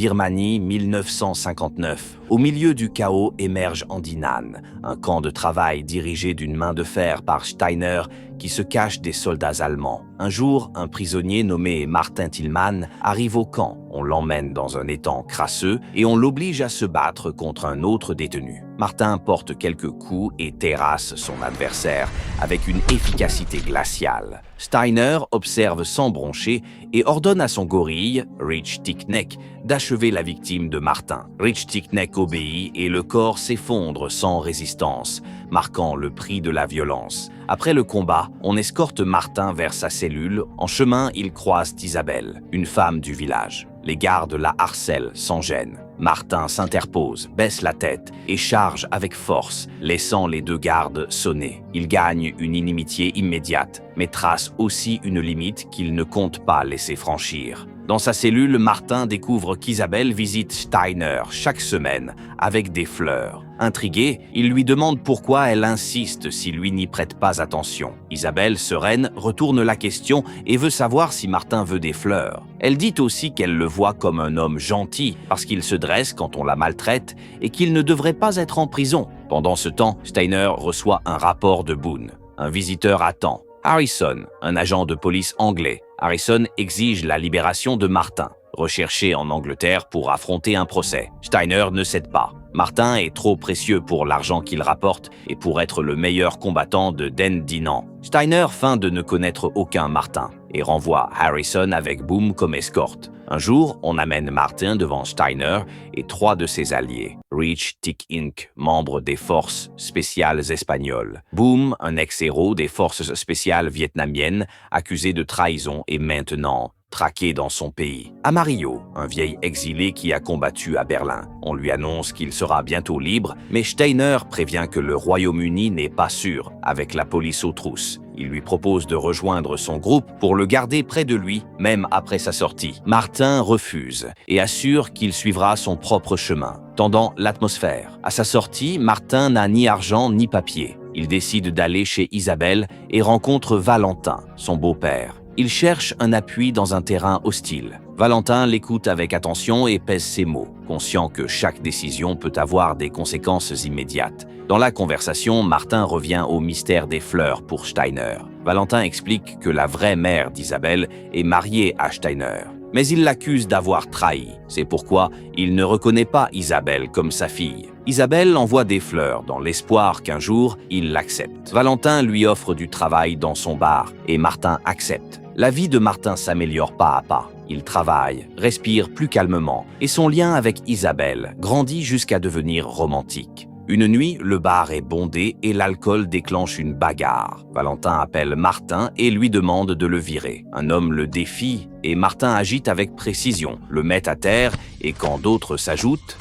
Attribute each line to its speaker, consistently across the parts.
Speaker 1: Birmanie, 1959. Au milieu du chaos émerge Andinan, un camp de travail dirigé d'une main de fer par Steiner qui se cache des soldats allemands. Un jour, un prisonnier nommé Martin Tillmann arrive au camp. On l'emmène dans un étang crasseux et on l'oblige à se battre contre un autre détenu. Martin porte quelques coups et terrasse son adversaire avec une efficacité glaciale. Steiner observe sans broncher et ordonne à son gorille, Rich Tickneck, d'achever la victime de Martin. Rich Tickneck obéit et le corps s'effondre sans résistance, marquant le prix de la violence. Après le combat, on escorte Martin vers sa cellule. En chemin, il croise Isabelle, une femme du village. Les gardes la harcèlent sans gêne. Martin s'interpose, baisse la tête et charge avec force, laissant les deux gardes sonner. Il gagne une inimitié immédiate, mais trace aussi une limite qu'il ne compte pas laisser franchir. Dans sa cellule, Martin découvre qu'Isabelle visite Steiner chaque semaine avec des fleurs. Intrigué, il lui demande pourquoi elle insiste si lui n'y prête pas attention. Isabelle, sereine, retourne la question et veut savoir si Martin veut des fleurs. Elle dit aussi qu'elle le voit comme un homme gentil parce qu'il se dresse quand on la maltraite et qu'il ne devrait pas être en prison. Pendant ce temps, Steiner reçoit un rapport de Boone. Un visiteur attend. Harrison, un agent de police anglais. Harrison exige la libération de Martin, recherché en Angleterre pour affronter un procès. Steiner ne cède pas. Martin est trop précieux pour l'argent qu'il rapporte et pour être le meilleur combattant de Den Dinan. Steiner feint de ne connaître aucun Martin et renvoie Harrison avec Boom comme escorte. Un jour, on amène Martin devant Steiner et 3 de ses alliés. Rich Tickneck, membre des forces spéciales espagnoles. Boom, un ex-héros des forces spéciales vietnamiennes, accusé de trahison et maintenant traqué dans son pays. Amarillo, un vieil exilé qui a combattu à Berlin. On lui annonce qu'il sera bientôt libre, mais Steiner prévient que le Royaume-Uni n'est pas sûr, avec la police aux trousses. Il lui propose de rejoindre son groupe pour le garder près de lui, même après sa sortie. Martin refuse et assure qu'il suivra son propre chemin, tendant l'atmosphère. À sa sortie, Martin n'a ni argent ni papier. Il décide d'aller chez Isabelle et rencontre Valentin, son beau-père. Il cherche un appui dans un terrain hostile. Valentin l'écoute avec attention et pèse ses mots, conscient que chaque décision peut avoir des conséquences immédiates. Dans la conversation, Martin revient au mystère des fleurs pour Steiner. Valentin explique que la vraie mère d'Isabelle est mariée à Steiner. Mais il l'accuse d'avoir trahi. C'est pourquoi il ne reconnaît pas Isabelle comme sa fille. Isabelle envoie des fleurs dans l'espoir qu'un jour, il l'accepte. Valentin lui offre du travail dans son bar et Martin accepte. La vie de Martin s'améliore pas à pas. Il travaille, respire plus calmement et son lien avec Isabelle grandit jusqu'à devenir romantique. Une nuit, le bar est bondé et l'alcool déclenche une bagarre. Valentin appelle Martin et lui demande de le virer. Un homme le défie et Martin agite avec précision, le met à terre et quand d'autres s'ajoutent,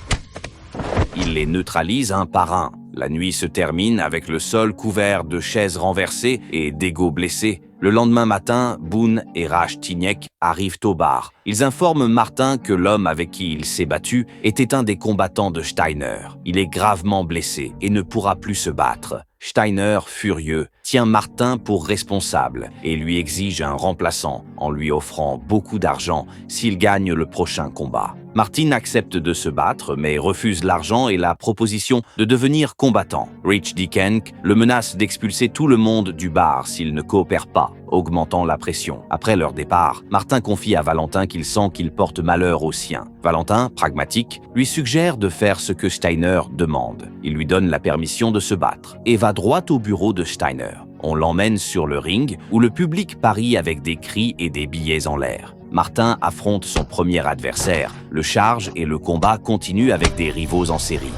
Speaker 1: il les neutralise un par un. La nuit se termine avec le sol couvert de chaises renversées et d'égos blessés. Le lendemain matin, Boone et Rach Tickneck arrivent au bar. Ils informent Martin que l'homme avec qui il s'est battu était un des combattants de Steiner. Il est gravement blessé et ne pourra plus se battre. Steiner, furieux, tient Martin pour responsable et lui exige un remplaçant en lui offrant beaucoup d'argent s'il gagne le prochain combat. Martin accepte de se battre mais refuse l'argent et la proposition de devenir combattant. Rich Tickneck le menace d'expulser tout le monde du bar s'il ne coopère pas, augmentant la pression. Après leur départ, Martin confie à Valentin qu'il sent qu'il porte malheur aux siens. Valentin, pragmatique, lui suggère de faire ce que Steiner demande. Il lui donne la permission de se battre et va droit au bureau de Steiner. On l'emmène sur le ring où le public parie avec des cris et des billets en l'air. Martin affronte son premier adversaire, le charge et le combat continue avec des rivaux en série.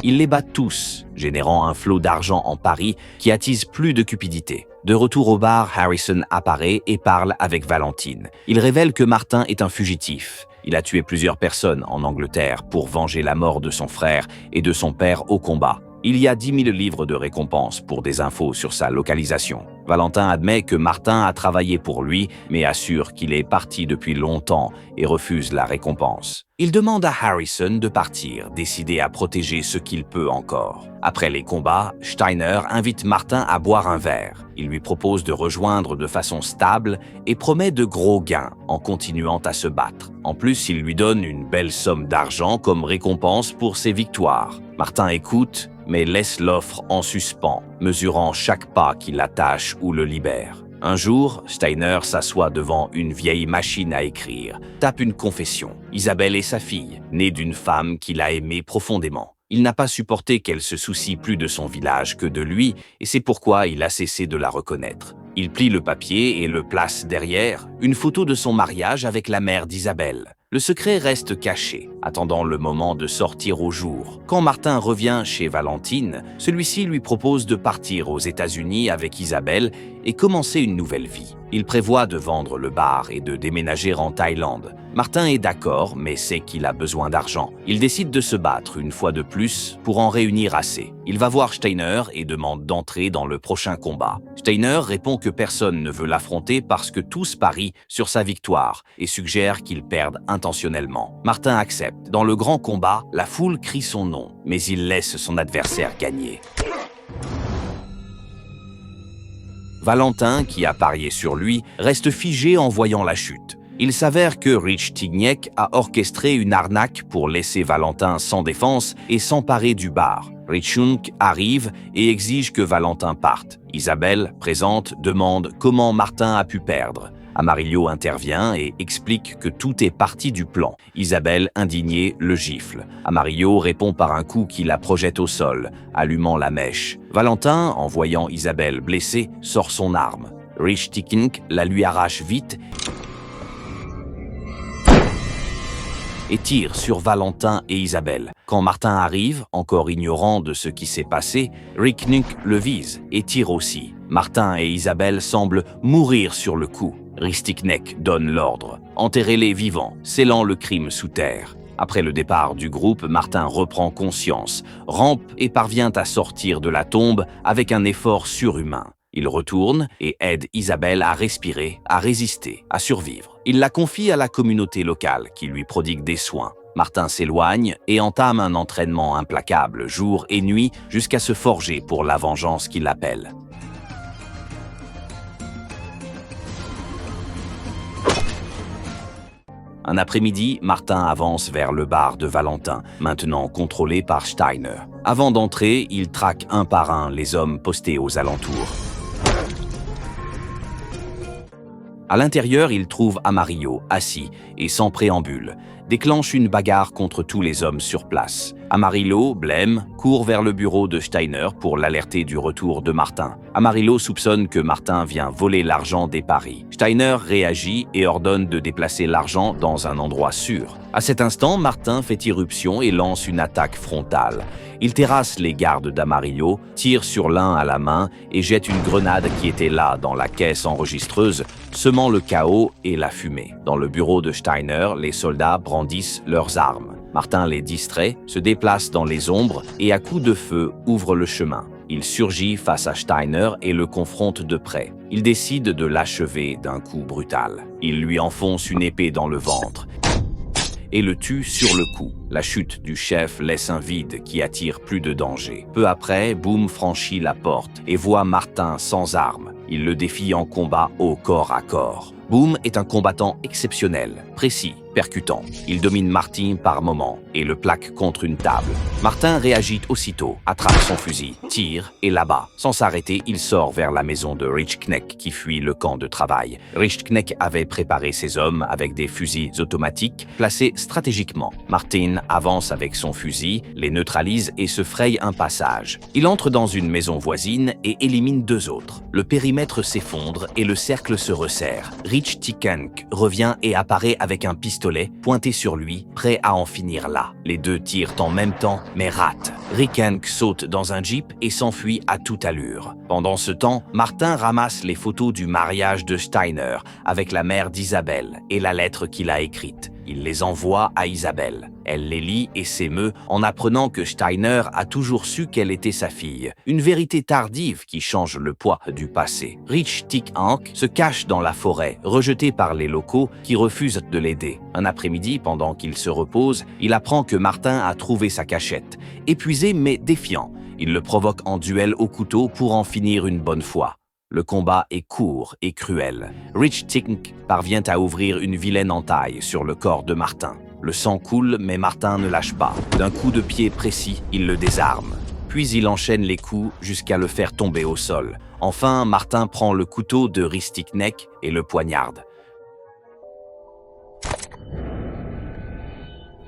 Speaker 1: Il les bat tous, générant un flot d'argent en paris qui attise plus de cupidité. De retour au bar, Harrison apparaît et parle avec Valentine. Il révèle que Martin est un fugitif. Il a tué plusieurs personnes en Angleterre pour venger la mort de son frère et de son père au combat. Il y a 10 000 livres de récompense pour des infos sur sa localisation. Valentin admet que Martin a travaillé pour lui, mais assure qu'il est parti depuis longtemps et refuse la récompense. Il demande à Harrison de partir, décidé à protéger ce qu'il peut encore. Après les combats, Steiner invite Martin à boire un verre. Il lui propose de rejoindre de façon stable et promet de gros gains en continuant à se battre. En plus, il lui donne une belle somme d'argent comme récompense pour ses victoires. Martin écoute, mais laisse l'offre en suspens, mesurant chaque pas qui l'attache ou le libère. Un jour, Steiner s'assoit devant une vieille machine à écrire, tape une confession. Isabelle est sa fille, née d'une femme qu'il a aimée profondément. Il n'a pas supporté qu'elle se soucie plus de son village que de lui, et c'est pourquoi il a cessé de la reconnaître. Il plie le papier et le place derrière, une photo de son mariage avec la mère d'Isabelle. Le secret reste caché, attendant le moment de sortir au jour. Quand Martin revient chez Valentine, celui-ci lui propose de partir aux États-Unis avec Isabelle et commencer une nouvelle vie. Il prévoit de vendre le bar et de déménager en Thaïlande. Martin est d'accord, mais sait qu'il a besoin d'argent. Il décide de se battre une fois de plus pour en réunir assez. Il va voir Steiner et demande d'entrer dans le prochain combat. Steiner répond que personne ne veut l'affronter parce que tous parient sur sa victoire et suggère qu'il perde intentionnellement. Martin accepte. Dans le grand combat, la foule crie son nom, mais il laisse son adversaire gagner. Valentin, qui a parié sur lui, reste figé en voyant la chute. Il s'avère que Rich Tigniek a orchestré une arnaque pour laisser Valentin sans défense et s'emparer du bar. Richunk arrive et exige que Valentin parte. Isabelle, présente, demande comment Martin a pu perdre. Amarillo intervient et explique que tout est parti du plan. Isabelle, indignée, le gifle. Amarillo répond par un coup qui la projette au sol, allumant la mèche. Valentin, en voyant Isabelle blessée, sort son arme. Rich Tigniek la lui arrache vite et tire sur Valentin et Isabelle. Quand Martin arrive, encore ignorant de ce qui s'est passé, Ricknick le vise et tire aussi. Martin et Isabelle semblent mourir sur le coup. Ristiknek donne l'ordre. Enterrez-les vivants, scellant le crime sous terre. Après le départ du groupe, Martin reprend conscience, rampe et parvient à sortir de la tombe avec un effort surhumain. Il retourne et aide Isabelle à respirer, à résister, à survivre. Il la confie à la communauté locale qui lui prodigue des soins. Martin s'éloigne et entame un entraînement implacable jour et nuit jusqu'à se forger pour la vengeance qui l'appelle. Un après-midi, Martin avance vers le bar de Valentin, maintenant contrôlé par Steiner. Avant d'entrer, il traque un par un les hommes postés aux alentours. À l'intérieur, il trouve Amarillo, assis et sans préambule, déclenche une bagarre contre tous les hommes sur place. Amarillo, blême, court vers le bureau de Steiner pour l'alerter du retour de Martin. Amarillo soupçonne que Martin vient voler l'argent des paris. Steiner réagit et ordonne de déplacer l'argent dans un endroit sûr. À cet instant, Martin fait irruption et lance une attaque frontale. Il terrasse les gardes d'Amarillo, tire sur l'un à la main et jette une grenade qui était là dans la caisse enregistreuse, semant le chaos et la fumée. Dans le bureau de Steiner, les soldats brandissent leurs armes. Martin les distrait, se déplace dans les ombres et à coups de feu ouvre le chemin. Il surgit face à Steiner et le confronte de près. Il décide de l'achever d'un coup brutal. Il lui enfonce une épée dans le ventre et le tue sur le coup. La chute du chef laisse un vide qui attire plus de danger. Peu après, Boom franchit la porte et voit Martin sans armes. Il le défie en combat au corps à corps. Boom est un combattant exceptionnel, précis, percutant. Il domine Martin par moments et le plaque contre une table. Martin réagit aussitôt, attrape son fusil, tire et l'abat. Sans s'arrêter, il sort vers la maison de Richknecht qui fuit le camp de travail. Richknecht avait préparé ses hommes avec des fusils automatiques placés stratégiquement. Martin avance avec son fusil, les neutralise et se fraye un passage. Il entre dans une maison voisine et élimine 2 autres. Le périmètre s'effondre et le cercle se resserre. Rich Tikank revient et apparaît avec un pistolet pointé sur lui, prêt à en finir là. Les 2 tirent en même temps, mais ratent. Rikank saute dans un jeep et s'enfuit à toute allure. Pendant ce temps, Martin ramasse les photos du mariage de Steiner avec la mère d'Isabelle et la lettre qu'il a écrite. Il les envoie à Isabelle. Elle les lit et s'émeut en apprenant que Steiner a toujours su qu'elle était sa fille. Une vérité tardive qui change le poids du passé. Rich Tikank se cache dans la forêt, rejeté par les locaux qui refusent de l'aider. Un après-midi, pendant qu'il se repose, il apprend que Martin a trouvé sa cachette. Épuisé mais défiant, il le provoque en duel au couteau pour en finir une bonne fois. Le combat est court et cruel. Rich Tikank parvient à ouvrir une vilaine entaille sur le corps de Martin. Le sang coule, mais Martin ne lâche pas. D'un coup de pied précis, il le désarme. Puis il enchaîne les coups jusqu'à le faire tomber au sol. Enfin, Martin prend le couteau de Ristiknek et le poignarde,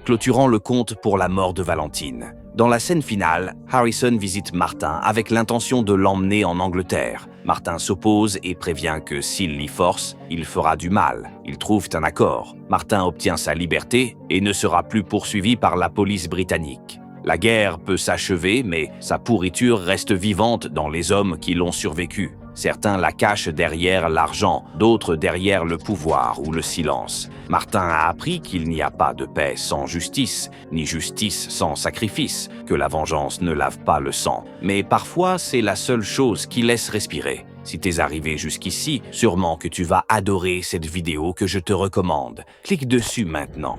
Speaker 1: clôturant le compte pour la mort de Valentine. Dans la scène finale, Harrison visite Martin avec l'intention de l'emmener en Angleterre. Martin s'oppose et prévient que s'il l'y force, il fera du mal. Ils trouvent un accord. Martin obtient sa liberté et ne sera plus poursuivi par la police britannique. La guerre peut s'achever, mais sa pourriture reste vivante dans les hommes qui l'ont survécu. Certains la cachent derrière l'argent, d'autres derrière le pouvoir ou le silence. Martin a appris qu'il n'y a pas de paix sans justice, ni justice sans sacrifice, que la vengeance ne lave pas le sang. Mais parfois, c'est la seule chose qui laisse respirer. Si t'es arrivé jusqu'ici, sûrement que tu vas adorer cette vidéo que je te recommande. Clique dessus maintenant.